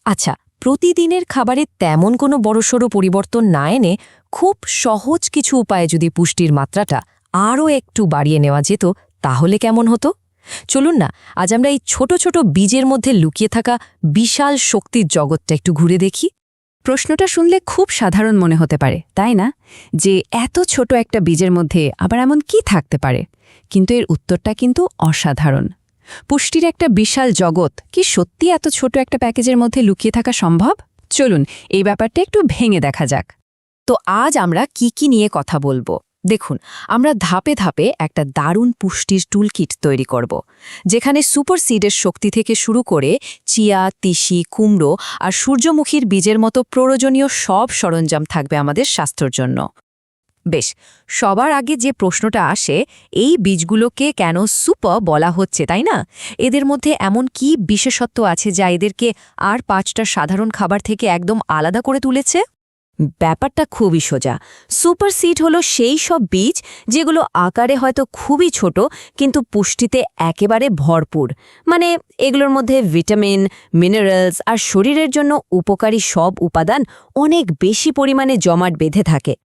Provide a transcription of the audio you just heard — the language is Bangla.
আচ্ছা, প্রতিদিনের খাবারে তেমন কোনো বড়সড় পরিবর্তন না এনে খুব সহজ কিছু উপায়ে যদি পুষ্টির মাত্রাটা আরও একটু বাড়িয়ে নেওয়া যেত তাহলে কেমন হতো? চলুন না, আজ আমরা এই ছোট ছোট বীজের মধ্যে লুকিয়ে থাকা বিশাল শক্তির জগৎটা একটু ঘুরে দেখি। প্রশ্নটা শুনলে খুব সাধারণ মনে হতে পারে, তাই না? যে এত ছোট একটা বীজের মধ্যে আবার এমন কি থাকতে পারে? কিন্তু এর উত্তরটা কিন্তু অসাধারণ। পুষ্টির একটা বিশাল জগৎ কি সত্যি এত ছোট একটা প্যাকেজের মধ্যে লুকিয়ে থাকা সম্ভব? চলুন এই ব্যাপারটা একটু ভেঙে দেখা যাক। তো আজ আমরা কি কি নিয়ে কথা বলবো দেখুন, আমরা ধাপে ধাপে একটা দারুণ পুষ্টির টুলকিট তৈরি করব, যেখানে সুপার সিডের শক্তি থেকে শুরু করে চিয়া, তিসি, কুমড়ো আর সূর্যমুখীর বীজের মতো প্রয়োজনীয় সব সরঞ্জাম থাকবে আমাদের স্বাস্থ্যের জন্য। বেশ, সবার আগে যে প্রশ্নটা আসে, এই বীজগুলোকে কেন সুপার বলা হচ্ছে, তাই না? এদের মধ্যে এমন কি বিশেষত্ব আছে যা এদেরকে আর 5টা সাধারণ খাবার থেকে একদম আলাদা করে তুলেছে? ব্যাপারটা খুবই সোজা। সুপার সিড হলো সেই সব বীজ যেগুলো আকারে হয়তো খুবই ছোট কিন্তু পুষ্টিতে একেবারে ভরপুর। মানে এগুলোর মধ্যে ভিটামিন, মিনারেলস আর শরীরের জন্য উপকারী সব উপাদান অনেক বেশি পরিমাণে জমাট বেঁধে থাকে।